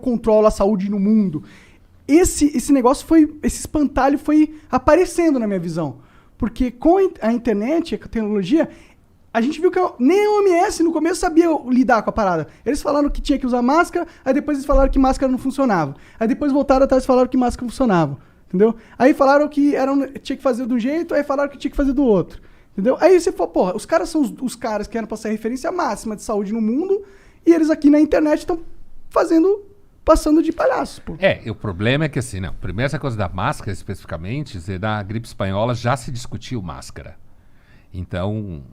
controla a saúde no mundo. Esse negócio esse espantalho foi aparecendo na minha visão. Porque com a internet, a tecnologia, a gente viu que nem a OMS no começo sabia lidar com a parada. Eles falaram que tinha que usar máscara, aí depois eles falaram que máscara não funcionava. Aí depois voltaram atrás e falaram que máscara funcionava. Entendeu? Aí falaram que tinha que fazer de um jeito, aí falaram que tinha que fazer do outro. Entendeu? Aí você falou, porra, os caras são os caras que eram pra ser a referência máxima de saúde no mundo, e eles aqui na internet estão passando de palhaços, pô. O problema é que assim, não, primeiro essa coisa da máscara especificamente, da gripe espanhola já se discutiu máscara. Então,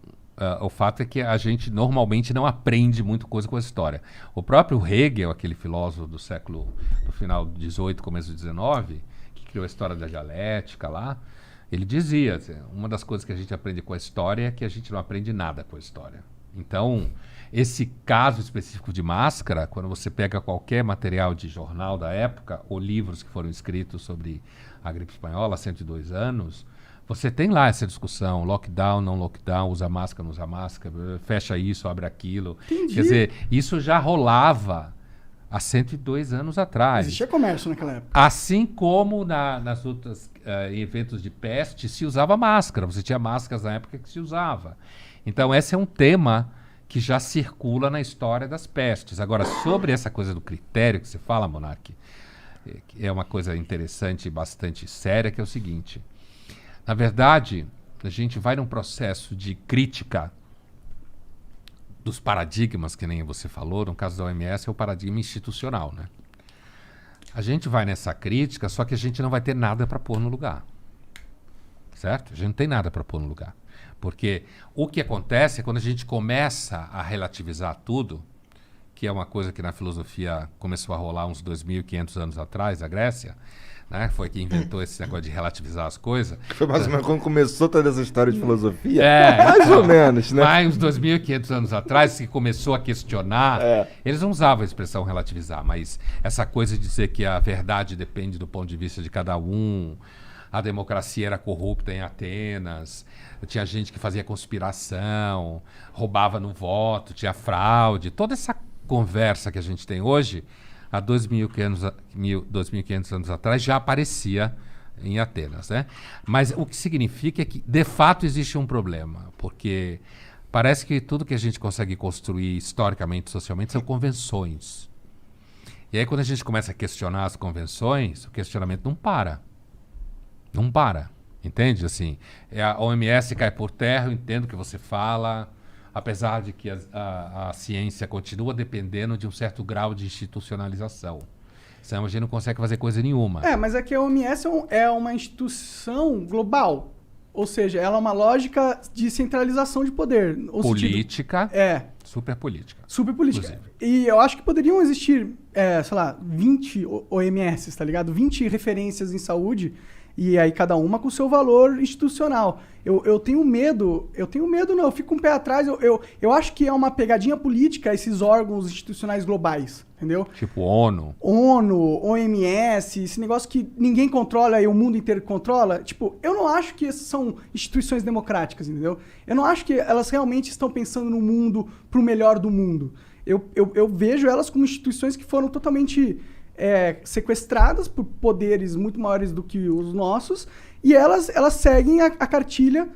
o fato é que a gente normalmente não aprende muito coisa com a história. O próprio Hegel, aquele filósofo do final do 18, começo do 19, que criou a história da dialética lá, ele dizia, assim, uma das coisas que a gente aprende com a história é que a gente não aprende nada com a história. Então, esse caso específico de máscara, quando você pega qualquer material de jornal da época, ou livros que foram escritos sobre a gripe espanhola há 102 anos, você tem lá essa discussão, lockdown, não lockdown, usa máscara, não usa máscara, fecha isso, abre aquilo. Entendi. Quer dizer, isso já rolava há 102 anos atrás. Existia comércio naquela época. Assim como nas outras eventos de peste se usava máscara. Você tinha máscaras na época que se usava. Então esse é um tema que já circula na história das pestes. Agora, sobre essa coisa do critério que você fala, Monark, é uma coisa interessante e bastante séria, que é o seguinte. Na verdade, a gente vai num processo de crítica dos paradigmas, que nem você falou, no caso da OMS é o paradigma institucional, né? A gente vai nessa crítica, só que a gente não vai ter nada para pôr no lugar. Certo? A gente não tem nada para pôr no lugar. Porque o que acontece é quando a gente começa a relativizar tudo, que é uma coisa que na filosofia começou a rolar uns 2.500 anos atrás, a Grécia, né? Foi que inventou esse negócio de relativizar as coisas. Foi mais ou menos quando começou toda essa história de filosofia. Mais ou menos, né? Mais uns 2.500 anos atrás, que começou a questionar, eles não usavam a expressão relativizar, mas essa coisa de dizer que a verdade depende do ponto de vista de cada um, a democracia era corrupta em Atenas, tinha gente que fazia conspiração, roubava no voto, tinha fraude, toda essa conversa que a gente tem hoje, há 2.500 anos atrás, já aparecia em Atenas, né? Mas o que significa é que, de fato, existe um problema, porque parece que tudo que a gente consegue construir historicamente, socialmente, são convenções. E aí, quando a gente começa a questionar as convenções, o questionamento não para. Não para, entende? Assim, a OMS cai por terra, eu entendo o que você fala, apesar de que a ciência continua dependendo de um certo grau de institucionalização. Senão a gente não consegue fazer coisa nenhuma. Mas é que a OMS é uma instituição global. Ou seja, ela é uma lógica de centralização de poder. Política. Super política. Super política. E eu acho que poderiam existir, sei lá, 20 OMS, tá ligado? 20 referências em saúde. E aí cada uma com o seu valor institucional. Eu tenho medo, não, eu fico com o pé atrás, eu acho que é uma pegadinha política esses órgãos institucionais globais, entendeu? Tipo ONU, OMS, esse negócio que ninguém controla e o mundo inteiro controla. Tipo, eu não acho que essas são instituições democráticas, entendeu? Eu não acho que elas realmente estão pensando no mundo, pro melhor do mundo. Eu vejo elas como instituições que foram totalmente... sequestradas por poderes muito maiores do que os nossos, e elas seguem a cartilha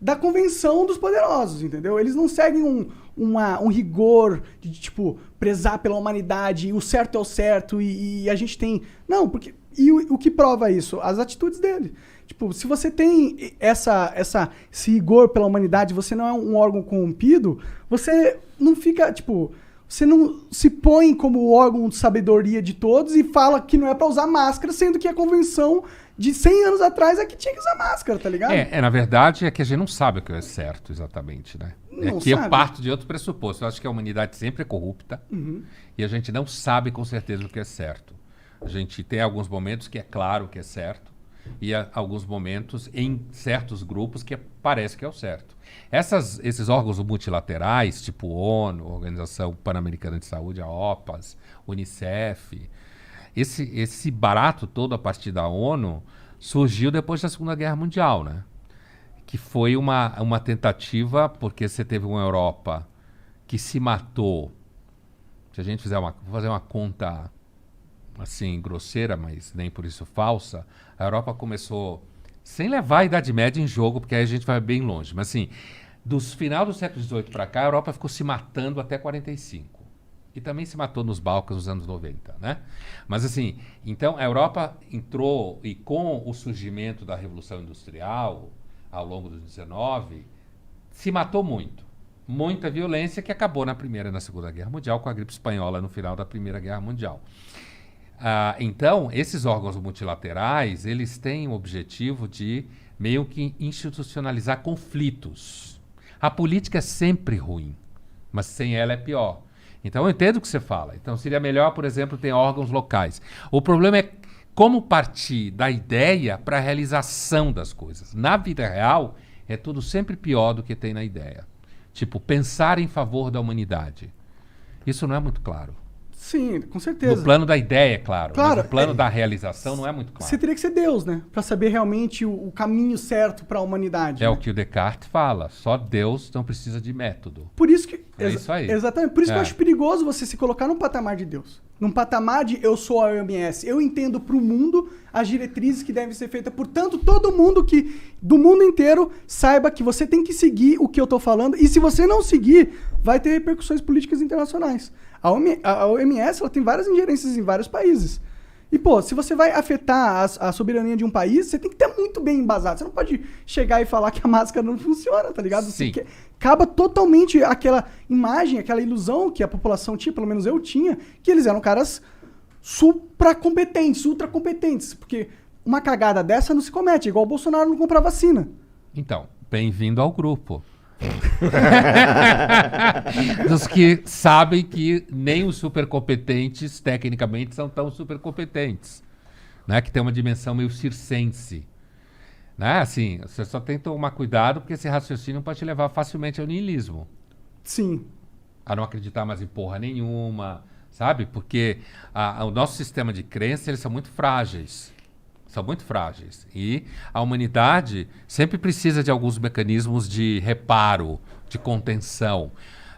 da convenção dos poderosos, entendeu? Eles não seguem um rigor de, tipo, prezar pela humanidade, o certo é o certo, e a gente tem... Não, porque... E o que prova isso? As atitudes dele. Tipo, se você tem esse rigor pela humanidade, você não é um órgão corrompido, você não fica, tipo... Você não se põe como órgão de sabedoria de todos e fala que não é pra usar máscara, sendo que a convenção de 100 anos atrás é que tinha que usar máscara, tá ligado? Na verdade, é que a gente não sabe o que é certo exatamente, né? Não que sabe. eu parto de outro pressuposto. Eu acho que a humanidade sempre é corrupta e a gente não sabe com certeza o que é certo. A gente tem alguns momentos que é claro o que é certo e há alguns momentos em certos grupos que parece que é o certo. Esses órgãos multilaterais, tipo ONU, Organização Pan-Americana de Saúde, a OPAS, Unicef, esse barato todo a partir da ONU surgiu depois da Segunda Guerra Mundial, né? Que foi uma tentativa, porque você teve uma Europa que se matou. Se a gente vou fazer uma conta assim, grosseira, mas nem por isso falsa, a Europa começou, sem levar a Idade Média em jogo, porque aí a gente vai bem longe, mas assim, dos final do século XVIII para cá, a Europa ficou se matando até 45. E também se matou nos Balcãs nos anos 90, né? Mas assim, então a Europa entrou, e com o surgimento da Revolução Industrial, ao longo dos 19, se matou muito. Muita violência que acabou na Primeira e na Segunda Guerra Mundial, com a gripe espanhola no final da Primeira Guerra Mundial. Então, esses órgãos multilaterais, eles têm o objetivo de meio que institucionalizar conflitos. A política é sempre ruim, mas sem ela é pior. Então, eu entendo o que você fala. Então, seria melhor, por exemplo, ter órgãos locais. O problema é como partir da ideia para a realização das coisas. Na vida real, é tudo sempre pior do que tem na ideia. Tipo, pensar em favor da humanidade. Isso não é muito claro. Sim, com certeza. No plano da ideia, é claro. Claro, mas no plano da realização não é muito claro. Você teria que ser Deus, né? Pra saber realmente o caminho certo para a humanidade. É né? o que o Descartes fala. Só Deus não precisa de método. Por isso que... É isso aí. Exatamente. Por isso que eu É. acho perigoso você se colocar num patamar de Deus. Num patamar de eu sou a OMS. Eu entendo pro mundo as diretrizes que devem ser feitas. Portanto, todo mundo do mundo inteiro saiba que você tem que seguir o que eu tô falando. E se você não seguir, vai ter repercussões políticas internacionais. A OMS ela tem várias ingerências em vários países. E, pô, se você vai afetar a soberania de um país, você tem que ter muito bem embasado. Você não pode chegar e falar que a máscara não funciona, tá ligado? Sim. Acaba totalmente aquela imagem, aquela ilusão que a população tinha, pelo menos eu tinha, que eles eram caras supracompetentes, ultracompetentes. Porque uma cagada dessa não se comete, igual o Bolsonaro não comprar vacina. Então, bem-vindo ao grupo. Dos que sabem que nem os supercompetentes, tecnicamente, são tão supercompetentes. Né? Que tem uma dimensão meio circense. Né? Assim, você só tem que tomar cuidado, porque esse raciocínio pode te levar facilmente ao niilismo. Sim. A não acreditar mais em porra nenhuma, sabe? Porque o nosso sistema de crença, eles são muito frágeis. São muito frágeis. E a humanidade sempre precisa de alguns mecanismos de reparo, de contenção.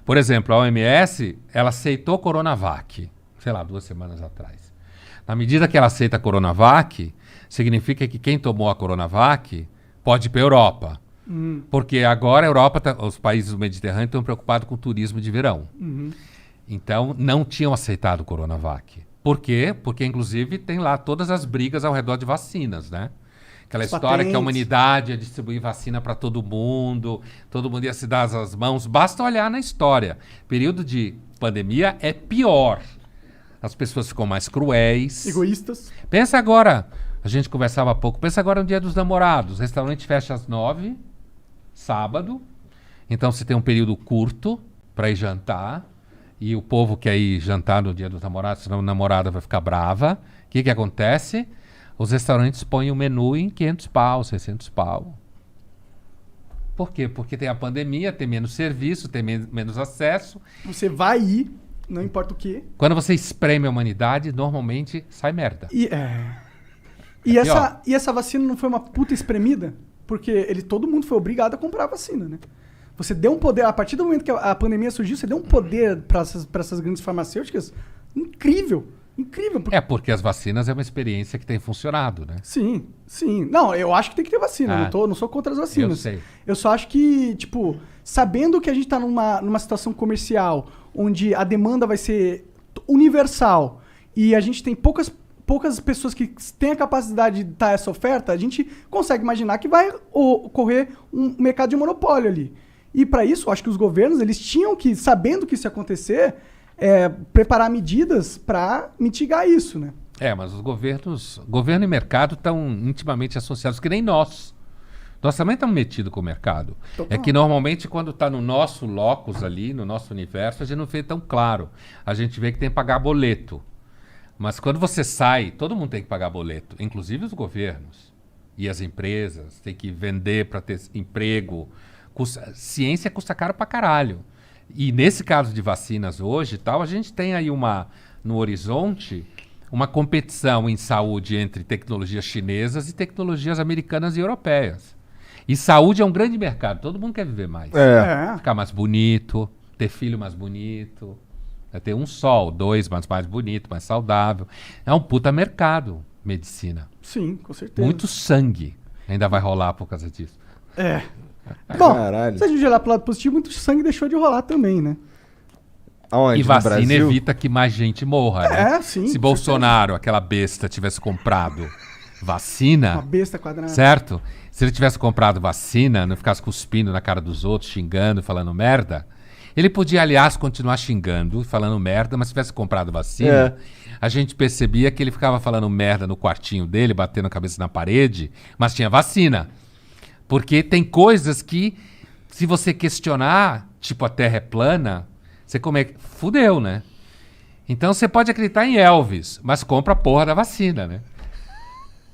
Por exemplo, a OMS, ela aceitou a Coronavac, sei lá, 2 semanas atrás. Na medida que ela aceita a Coronavac, significa que quem tomou a Coronavac pode ir para a Europa. Porque agora a Europa, os países do Mediterrâneo estão preocupados com o turismo de verão. Então, não tinham aceitado o Coronavac. Por quê? Porque, inclusive, tem lá todas as brigas ao redor de vacinas, né? Aquela As história que a patentes. humanidade ia distribuir vacina para todo mundo ia se dar as mãos. Basta olhar na história. Período de pandemia é pior. As pessoas ficam mais cruéis. Egoístas. Pensa agora, a gente conversava há pouco, pensa agora no Dia dos Namorados. O restaurante fecha às 9, sábado. Então, você tem um período curto para ir jantar. E o povo quer ir jantar no Dia dos Namorados, senão a namorada vai ficar brava. O que acontece? Os restaurantes põem o menu em 500 pau, 600 pau. Por quê? Porque tem a pandemia, tem menos serviço, tem menos acesso. Você vai ir, não importa o quê. Quando você espreme a humanidade, normalmente sai merda. E essa vacina não foi uma puta espremida? Porque todo mundo foi obrigado a comprar a vacina, né? Você deu um poder, a partir do momento que a pandemia surgiu, você deu um poder para essas grandes farmacêuticas incrível. Incrível. Porque as vacinas é uma experiência que tem funcionado, né? Sim, sim. Não, eu acho que tem que ter vacina. Não sou contra as vacinas. Eu sei. Eu só acho que, tipo, sabendo que a gente tá numa situação comercial onde a demanda vai ser universal e a gente tem poucas pessoas que têm a capacidade de dar essa oferta, a gente consegue imaginar que vai ocorrer um mercado de monopólio ali. E para isso, eu acho que os governos, eles tinham que, sabendo que isso ia acontecer, preparar medidas para mitigar isso, né? Mas os governo e mercado estão intimamente associados, que nem nós. Nós também estamos metidos com o mercado. Total. É que normalmente quando está no nosso locus ali, no nosso universo, a gente não vê tão claro. A gente vê que tem que pagar boleto. Mas quando você sai, todo mundo tem que pagar boleto, inclusive os governos. E as empresas têm que vender para ter emprego. Ciência custa caro pra caralho. E nesse caso de vacinas hoje e tal, a gente tem aí no horizonte uma competição em saúde entre tecnologias chinesas e tecnologias americanas e europeias. E saúde é um grande mercado, todo mundo quer viver mais. Ficar mais bonito, ter filho mais bonito, Vai ter um só, 2, mas mais bonito, mais saudável. É um puta mercado, medicina. Sim, com certeza. Muito sangue ainda vai rolar por causa disso. É. Bom, Caralho. se a gente olhar pro lado positivo, muito sangue deixou de rolar também, né? Aonde? E No vacina Brasil? evita que mais gente morra, né? É, sim. Se com Bolsonaro, aquela besta, tivesse comprado certeza. vacina, Uma besta quadrada. certo? Se ele tivesse comprado vacina, não ficasse cuspindo na cara dos outros, xingando, falando merda, ele podia, aliás, continuar xingando, falando merda, mas se tivesse comprado vacina, a gente percebia que ele ficava falando merda no quartinho dele, batendo a cabeça na parede, mas tinha vacina. Porque tem coisas que, se você questionar, tipo a Terra é plana, você fudeu, né? Então você pode acreditar em Elvis, mas compra a porra da vacina, né?